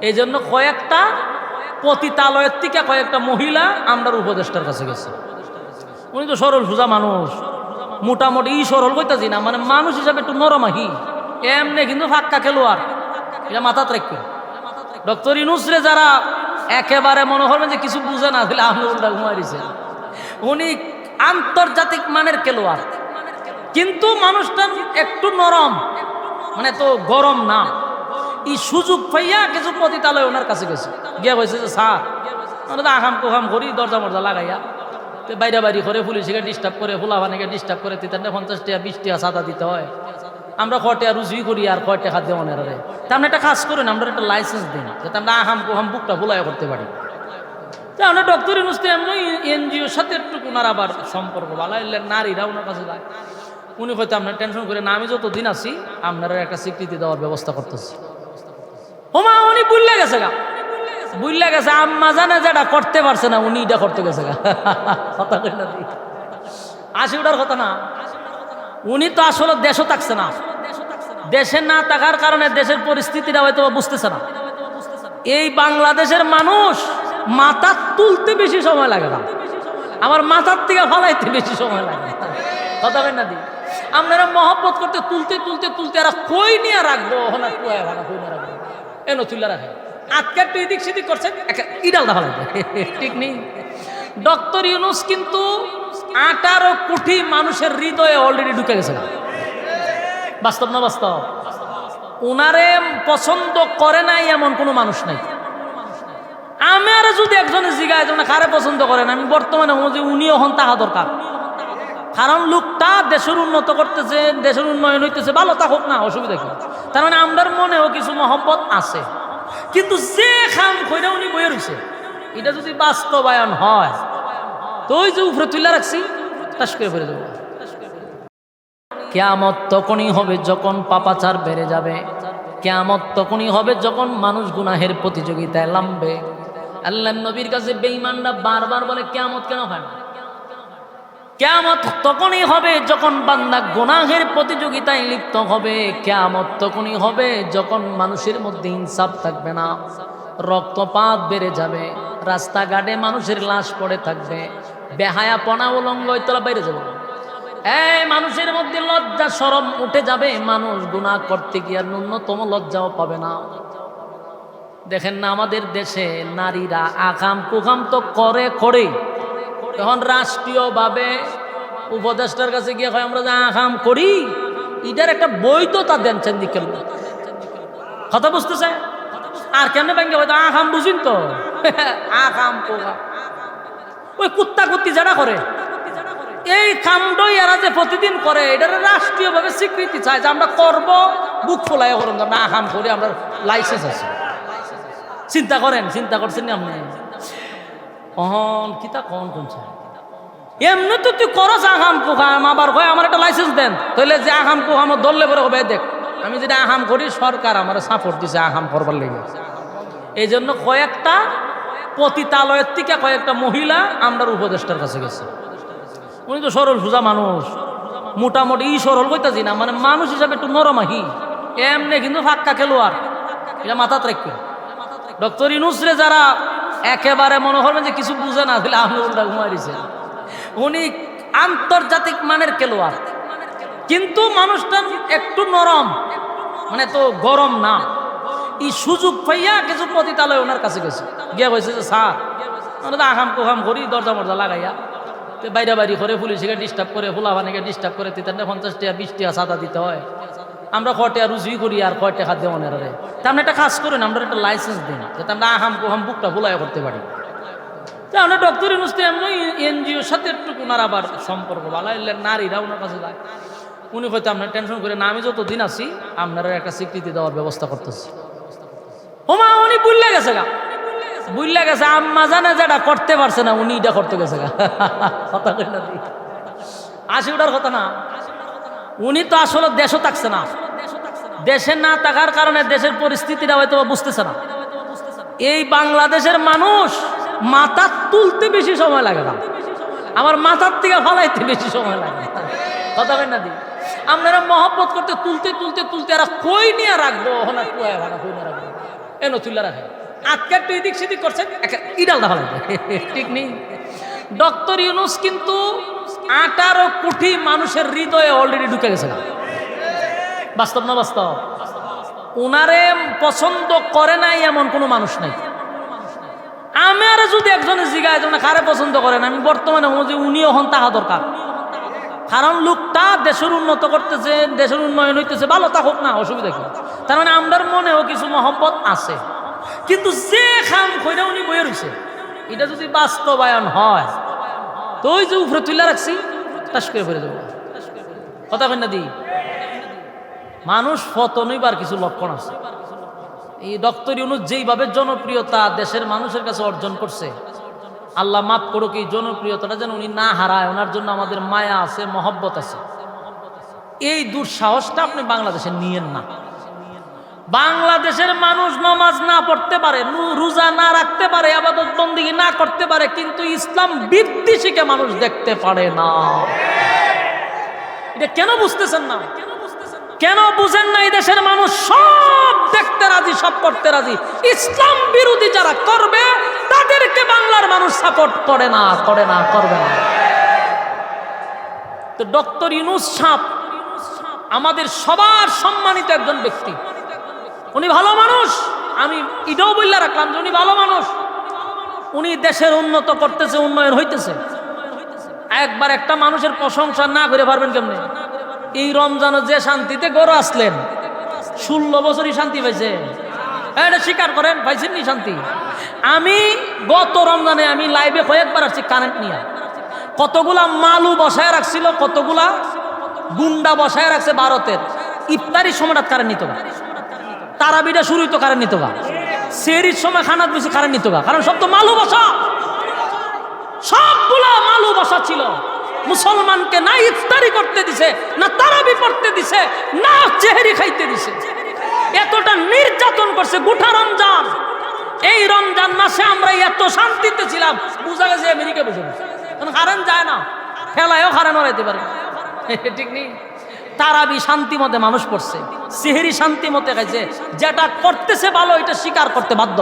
এই জন্য কয়েকটা পতিতালয়ের থেকে কয়েকটা মহিলা আমরার উপদেষ্টার কাছে গেছে। উনি তো সরল সোজা মানুষ, মোটামুটি সরল কইতাছি না, মানে মানুষ হিসাবে একটু নরমাহি, এমনি কিন্তু ফাক্কা খেলোয়াড়, এটা মাথাত রাখবে। ডক্টর ইউনূসরে যারা একেবারে মনে করবেন যে কিছু বুঝে না, তাহলে আপনি উল্টা ঘুমাই দিয়েছেন। উনি আন্তর্জাতিক মানের খেলোয়াড়, কিন্তু মানুষটা একটু নরম, মানে তো গরম না। এই সুযোগ পাইয়া কিছু পতিতালয় ওনার কাছে গেছে, গিয়া হয়েছে যে স্যার মানে তো আহাম কোহাম করি, দরজা মরজা লাগাইয়া তো বাইরে বাইরে করে পুলিশকে ডিস্টার্ব করে, ফুলাভানিকে ডিস্টার্ব করে, 50 টাকা 20 টাকা চাঁদা দিতে হয়। আমরা কয়টা রুজুই করি আর কয়টা খাদ্য মনের রে, তা আমরা একটা কাজ করেন, আমরা একটা লাইসেন্স দিন যাতে আমরা আহাম কোহাম বুকটা ফুলাই করতে পারি। তা আমরা ডক্টর ইউনূস এমনি এনজিওর সাথে একটু ওনার আবার সম্পর্ক ভালো, নারীরা ওনার কাছে যায়। উনি হয়তো আপনার টেনশন করে না, আমি যতদিন আছি আপনারা একটা স্বীকৃতি দেওয়ার ব্যবস্থা করতেছি। ওমা উনি বুঝলে গেছে গা, বুঝলে গেছে আম্মা জানে যেটা করতে পারছে না, উনি এটা করতে গেছে গা। কথা কই না, আসি ওটার কথা না। উনি তো আসলে দেশও থাকছে না, দেশে না থাকার কারণে দেশের পরিস্থিতিটা হয়তো বুঝতেছে না। এই বাংলাদেশের মানুষ মাথা তুলতে বেশি সময় লাগে না, আমার মাথার থেকে ফালাইতে বেশি সময় লাগে। কথা কই না দি, আপনারা মহব্বত করতে তুলতে তুলতে তুলতে আর কই নিয়ে রাখবো, হনা কুয়া ভাড়া কই না রাখবো, এনো তুলে রাখে আজকে একটু এদিক সেদিক করছেন, ইডালটা ভালো ঠিক নেই। ডক্টর ইউনূস কিন্তু 18 কোটি মানুষের হৃদয়ে অলরেডি ঢুকে গেছে। বাস্তব না বাস্তব? উনারে পছন্দ করে নাই এমন কোনো মানুষ নাই। আমার যদি একজনে জিগায় যে কারে পছন্দ করেন, আমি বর্তমানে উনি এখন তাহা দরকার, কারণ লোকটা দেশের উন্নত করতেছে, দেশের উন্নয়ন হইতেছে, ভালো থাকুক না, অসুবিধা কি। তার মানে আমরার মনেও কিছু মহব্বত আছে, কিন্তু যে খাম কইরা উনি বইয়ে রয়েছে, এটা যদি বাস্তবায়ন হয় তো ওই যে উপরে তুলে রাখছি টাস করে ফেলে দেবো। কিয়ামত তখনই হবে যখন পাপাচার বেড়ে যাবে, কিয়ামত তখনই হবে যখন মানুষ গুনাহের প্রতিযোগিতায় নামবে। আল্লাহর নবীর কাছে বেঈমানরা বারবার বলে কিয়ামত কেন হয় না? কিয়ামত তখনই হবে যখন বান্দা গুনাহের প্রতিযোগিতায় লিপ্ত হবে। কিয়ামত তখনই হবে যখন মানুষের মধ্যে ইনসাফ থাকবে না, রক্তপাত বেড়ে যাবে, রাস্তাঘাটে মানুষের লাশ পড়ে থাকবে, বেহায়াপনা উলঙ্গ ইতলা বেড়ে যাবে। এই মানুষের মধ্যে লজ্জা শরম উঠে যাবে, মানুষ গুনাহ করতে গিয়ে ন্যূনতম লজ্জাও পাবে না। দেখেন না আমাদের দেশে নারীরা আকাম কুকাম তো করে তখন রাষ্ট্রীয়ভাবে উপদেষ্টার কাছে গিয়ে হয় আমরা যে আকাম করি, এটার একটা বৈধতা দেন দিকে কথা বুঝতেছে। আর কেন ব্যাংকে হয়তো আকাম বুঝিন তো আকাম কুকাম ওই কুত্তা কুত্তি যারা করে এই কামটাই এরা যে প্রতিদিন করে, এটার রাষ্ট্রীয়ভাবে স্বীকৃতি চায় যে আমরা করব, বুক ফোলাই করুন, আমরা আকাম করি, আমরা লাইসেন্স আছে। চিন্তা করছেন না আপনি? কখন কিতা কখন কোনছে এমনি তো তুই করস আহাম কুহাম, আবার কয় আমার একটা লাইসেন্স দেন, তাহলে যে আহাম কুহাম ধরলে পরে হবে দেখ আমি যেটা আহাম করি সরকার আমার সাপোর্ট দিছে আহাম করবার লেগে। এই জন্য কয়েকটা পতিতালয়ের থেকে কয়েকটা মহিলা আমরার উপদেষ্টার কাছে গেছে। উনি তো সরল সোজা মানুষ, মোটামুটি সরল কইতাছি না, মানে মানুষ হিসাবে একটু নরমাহি, এমনি কিন্তু ফাক্কা খেলোয়াড়, এটা মাথাত রাখবে। ডক্টর ইউনূসরে যারা একেবারে মনে করবেন যে কিছু বুঝে না, তাহলে আপনি উল্টা ঘুমাই দিয়েছেন। উনি আন্তর্জাতিক মানের খেলোয়াড়, কিন্তু মানুষটা একটু নরম, মানে তো গরম না। এই সুযোগ পাইয়া কিছু পতিতালয় ওনার কাছে গেছে, গিয়া হয়েছে যে স্যার আমরা তো আহাম কোহাম করি, দরজা মরজা লাগাইয়া তো বাইরে বাইরে করে পুলিশকে ডিস্টার্ব করে, ফুলাভানিকে ডিস্টার্ব করে, 50 টাকা 20 টাকা চাঁদা দিতে হয়। আমরা কয়টা রুজুই করি আর কয়টা খাদ্য মনের রে, তা আমরা একটা কাজ করেন, আমরা একটা লাইসেন্স দিন যাতে আমরা আহাম কোহাম বুকটা ফুলাই করতে পারি। তা আমরা ডক্টর ইউনূস এমনি এনজিওর সাথে একটু ওনার আবার সম্পর্ক ভালো, নারীরা ওনার কাছে যায়। উনি হয়তো আপনার টেনশন করে না, আমি যতদিন আছি আপনারা একটা স্বীকৃতি দেওয়ার ব্যবস্থা করতেছি। ওমা উনি বুঝলে গেছে গা, বুঝলে গেছে আম্মা জানে যেটা করতে পারছে না, উনি এটা করতে গেছে গা। কথা কই না, আসি ওটার কথা না। উনি তো আসলে দেশও থাকছে না, দেশে না থাকার কারণে দেশের পরিস্থিতিটা হয়তো বুঝতেছে না। এই বাংলাদেশের মানুষ মাথা তুলতে বেশি সময় লাগে না, আমার মাথার থেকে ফালাইতে বেশি সময় লাগে। কথা কই না দি, আপনারা মহব্বত করতে তুলতে তুলতে তুলতে আর কই নিয়ে রাখবো, হনা কুয়া ভাড়া কই না রাখবো, এনো তুল্লা রাখে আজকে একটু এদিক সেদিক করছেন ইডাল দেখা লাগবে ঠিক নেই। ডক্টর ইউনুস কিন্তু 18 কোটি মানুষের হৃদয়ে অলরেডি ঢুকে গেছে না, বাস্তব না বাস্তব? উনারে পছন্দ করে নাই এমন কোনো মানুষ নাই। আমার যদি একজনে জিগায় যে কারে পছন্দ করেন, আমি বর্তমানে উনিও হন তাহা দরকার। কারণ লোকটা দেশের উন্নত করতেছে, দেশের উন্নয়ন হইতেছে, ভালো তা হোক না, অসুবিধা কি? তার মানে আমার মনেও কিছু মহব্বত আছে, কিন্তু যে খাম কইরা উনি বয়ে রয়েছে, এটা যদি বাস্তবায়ন হয় তো ওই যে উপরে তুলে রাখছি টাস করে ফেলে দেবো। কথা কেন না দি? মানুষ পতনইবার কিছু লক্ষণ আছে। এই ডক্টর ইউনূস যেইভাবে জনপ্রিয়তা দেশের মানুষের কাছে অর্জন করছে, আল্লাহ মাফ করুক, এই জনপ্রিয়তাটা যেন উনি না হারায়, ওনার জন্য আমাদের মায়া আছে, মহব্বত আছে। এই দুঃসাহসটা আপনি বাংলাদেশে নিয়েন না। বাংলাদেশের মানুষ নামাজ না পড়তে পারে, রোজা না রাখতে পারে, ইবাদত বন্দেগী না করতে পারে, কিন্তু ইসলাম বিদ্বেষীকে মানুষ দেখতে পারে না। এটা কেন বুঝতেছেন না? কেন বুঝেন না? এই দেশের মানুষ সব দেখতে রাজি, সব করতে রাজি। ইসলাম বিরোধী যারা করবে তাদেরকে বাংলার মানুষ সাপোর্ট করে না, করে না, করবে না। তো ডক্টর ইউনূস সাহেব আমাদের সবার সম্মানিত একজন ব্যক্তি। উনি ভালো মানুষ, আমি এটাও বললা রাখলাম যে উনি ভালো মানুষ। উনি দেশের উন্নত করতেছে, উন্নয়ন হইতেছে। একবার একটা মানুষের প্রশংসা না করে পারবেন কেমনে? এই রমজানে যে শান্তিতে গড়ে আসলেন, 16 বছরই শান্তি পাইছে, এটা স্বীকার করেন, পাইছেন নি শান্তি? আমি গত রমজানে আমি লাইভে কয়েকবার আসছি কারেন্ট নিয়ে, কতগুলা মালু বসায় রাখছিল, কতগুলা গুন্ডা বসায় রাখছে ভারতের। ইফতারির সময়টা কারেন্ট নিত গা, তারাবিটা শুরু হইতো কারেন্ট নিত গা, সেহরির সময় খানাত বেশি কারেন্ট নিত গা, কারণ সব তো মালু বসা, সবগুলা মালু বসা ছিল। মুসলমানকে না ইফতারি করতে দিছে, না তারাবি পড়তে দিছে, না চেহারি খাইতে দিছে। এতটা নির্যাতন করছে গোটা রমজান। এই রমজান মাসে আমরা এত শান্তিতে ছিলাম, বুঝা গেছে আমেরিকা বসে কারেন্ট যায় না, ফেলায়ও কারেন্ট হরাইতে পারে, ঠিক নেই? তারাবি শান্তি মতে মানুষ পড়ছে, সেহরি শান্তি মতে খাইছে। যেটা করতেছে ভালো, এটা স্বীকার করতে বাধ্য।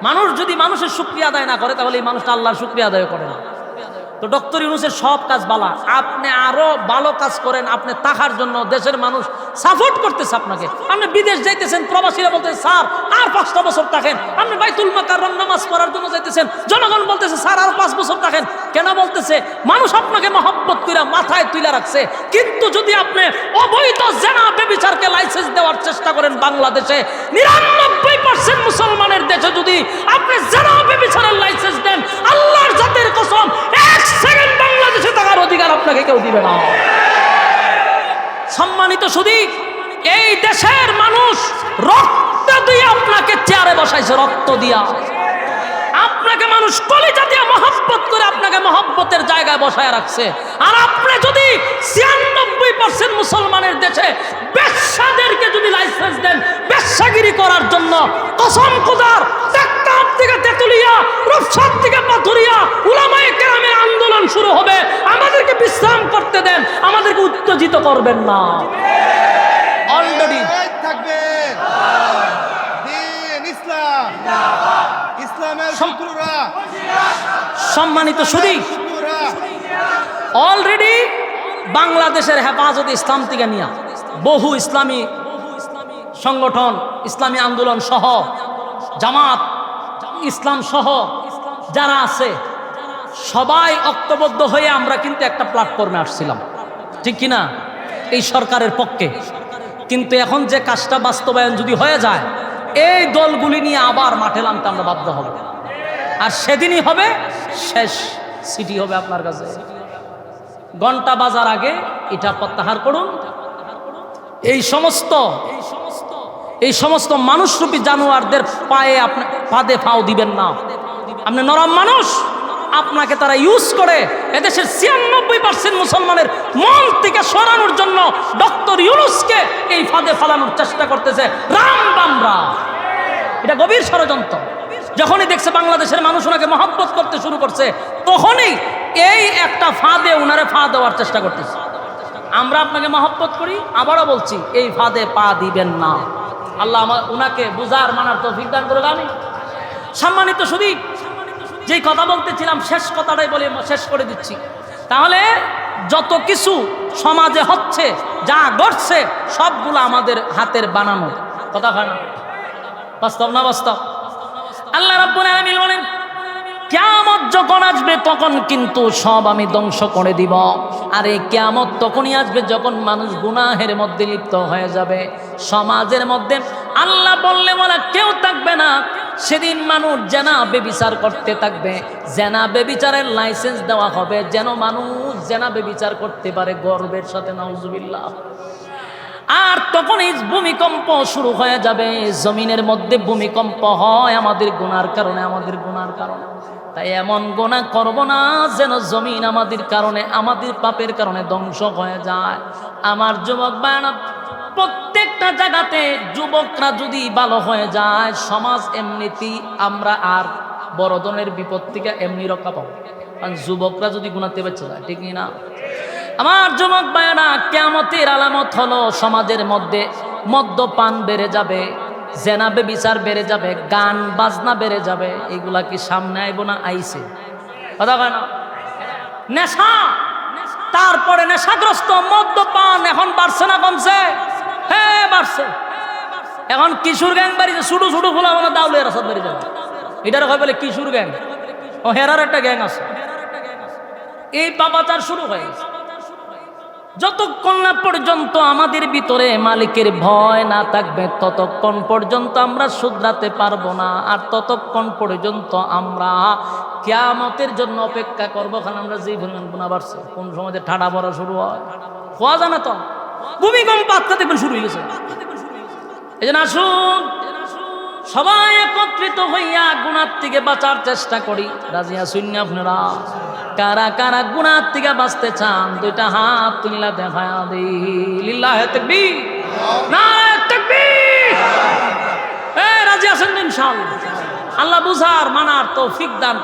মানুষ যদি মানুষের শুকরিয়া আদায় না করে, তাহলে এই মানুষটা আল্লাহর শুকরিয়া আদায় করে না। তো ডক্টর ইউনূসের সব কাজ বালা, আপনি আরো ভালো কাজ করেন। আপনি তাহার জন্য দেশের মানুষ সাপোর্ট করতেছে আপনাকে। আপনি বিদেশ যাইতেছেন, প্রবাসীরা বলতেছে স্যার আর 5টা বছর থাকেন। আপনি বাইতুল মুকাররম নামাজ পড়ার জন্য যাইতেছেন, জনগণ বলতেছে স্যার আর 5 বছর থাকেন। কেন বলতেছে? মানুষ আপনাকে মহব্বত করে মাথায় তুলে রাখছে। কিন্তু যদি আপনি অবৈধ জেনা ব্যভিচারকে লাইসেন্স দেওয়ার চেষ্টা করেন বাংলাদেশে, 99% মুসলমানের দেশে যদি আপনি জেনা ব্যভিচারের লাইসেন্স দেন, আল্লাহর জাতের কসম, 1 সেকেন্ড বাংলাদেশে থাকার অধিকার আপনাকে কেউ দিবে না। সম্মানিত সুধী, এই দেশের মানুষ রক্ত দিয়ে আপনাকে চেয়ারে বসাইছে, রক্ত দিয়া আপনাকে মানুষ কলিজা দিয়ে মহব্বত করে আপনাকে মহব্বতের জায়গায় বসায় রাখছে। আর আপনি যদি 96% মুসলমানের দেশে বেশ্যাদেরকে যদি লাইসেন্স দেন বেশ্যাগিরি করার জন্য, কসম খোদার টেকনাফ থেকে তেতুলিয়া, রূপসা থেকে পাথুরিয়া উলামায়ে কেরামের আন্দোলন শুরু হবে। আমাদেরকে বিশ্রাম করতে দেন, আমাদেরকে উত্তেজিত করবেন না। অলরেডি থাকবে দ্বীন ইসলাম, ইসলামের শত্রুরা, সম্মানিত সুধী, অলরেডি বাংলাদেশের হেফাজত ইসলাম থেকে নিয়ে বহু ইসলামী সংগঠন, ইসলামী আন্দোলন সহ, জামাত ইসলাম সহ যারা আছে সবাই ঐক্যবদ্ধ হয়ে আমরা কিন্তু একটা প্ল্যাটফর্মে আসছিলাম, ঠিক কিনা? এই সরকারের পক্ষে। কিন্তু এখন যে কাজটা বাস্তবায়ন যদি হয়ে যায়, এই দলগুলি নিয়ে আবার মাঠে নামতে আমরা বাধ্য হব। আর সেদিনই হবে শেষ সিটি হবে আপনার কাছে। ঘন্টা বাজার আগে এটা প্রত্যাহার করুন। এই সমস্ত মানুষরূপী জানোয়ারদের পায়ে পাদে ফাও দিবেন না। আপনি নরম মানুষ, আপনাকে তারা ইউজ করে এদেশের 96% মুসলমানের মন থেকে সরানোর জন্য ডক্টর ইউনূসকে এই ফাঁদে ফালানোর চেষ্টা করতেছে রামবামরা। এটা গভীর ষড়যন্ত্র। যখনই দেখছে বাংলাদেশের মানুষ ওনাকে মহব্বত করতে শুরু করছে, তখনই এই একটা ফাঁদে ওনারে ফা দেওয়ার চেষ্টা করতেছে। আমরা আপনাকে মহব্বত করি, আবারও বলছি এই ফাঁদে পা দিবেন না। আল্লাহ উনাকে বুঝার মানার তৌফিক দান করুক। আমি সম্মানিত শুধু যেই কথা বলতেছিলাম শেষ কথাটাই বলে শেষ করে দিচ্ছি। তাহলে যত কিছু সমাজে হচ্ছে, যা ঘটছে, সবগুলো আমাদের হাতের বানানো কথা হয় না? বাস্তব না বাস্তব? আল্লাহ রাব্বুল আলামিন বলেন কিয়ামত যখন আসবে তখন কিন্তু সব আমি ধ্বংস করে দিব। আর এই কিয়ামত তখনই আসবে যখন মানুষ গুনাহের মধ্যে লিপ্ত হয়ে যাবে। সমাজের মধ্যে আল্লাহ বললে বলা কেউ থাকবে না। সেদিন মানুষ জেনা বেবিচার করতে থাকবে, জেনা বেবিচারের লাইসেন্স দেওয়া হবে যেন মানুষ জেনা বেবিচার করতে পারে গর্বের সাথে, নাউজুবিল্লাহ। আর তখন এই ভূমিকম্প শুরু হয়ে যাবে, জমিনের মধ্যে ভূমিকম্প হয় আমাদের গুনার কারণে, আমাদের গুনার কারণে। তাই এমন গুনাহ করব না যেন জমিন আমাদের কারণে, আমাদের পাপের কারণে ধ্বংস হয়ে যায়। আমার যুবক ভাইরা, প্রত্যেকটা জায়গাতে যুবকরা যদি ভালো হয়ে যায়, সমাজ এমনিতেই আমরা আর বড় ধরনের বিপদ থেকে এমনি রক্ষা পাবো। কারণ যুবকরা যদি গুনাতে বেঁচে যায়, ঠিক না? আমার যুবক ভাইয়েরা, কিয়ামতের আলামত হলো সমাজের মধ্যে মদ্যপান বেড়ে যাবে, জেনা বেবিচার বেড়ে যাবে, গান বাজনা বেড়ে যাবে। এগুলা কি সামনে আইব না আইছে? কথা কয় না? নেশা, তারপরে নেশাগ্রস্ত মদ্যপান এখন বাড়ছে না কমছে? হ্যাঁ বাড়ছে। এখন কিশোর গ্যাং বাড়িছে, ছোট ছোট খোলা মানে দাউলে রাস্তা বেড়ে যাবে। এটার হয় বলে কিশোর গ্যাং, ও হেরার একটা গ্যাং আছে। এই পাপাচার শুরু হয়ে গেছে। যতক্ষণ না পর্যন্ত আমাদের ভিতরে মালিকের ভয় না থাকবে, ততক্ষণ পর্যন্ত আমরা শুধরাতে পারবো না। আর ততক্ষণ পর্যন্ত আমরা কিয়ামতের জন্য অপেক্ষা করবো। কারণ আমরা যে গুনাহ বাড়ছে, কোন সময় যে ঠাডা পড়া শুরু হয় হওয়া জানা তো, ভূমিকম্প আত্মা দেখবেন শুরু হয়ে গেছে। এই জন্য আসুন সবাই একত্রিত হইয়া গুনার থেকে বাঁচার চেষ্টা করি। রাজি আসুন না আপনারা? কারা কারা গুনার থেকে বাঁচতে চান দুইটা হাত তুললা দেখায়া দেই। লিল্লাহি তাকবীর, নারায়ে তাকবীর। রাজি আছেন ইনশাআল্লাহ? আল্লাহ বুঝার মানার তৌফিক দান।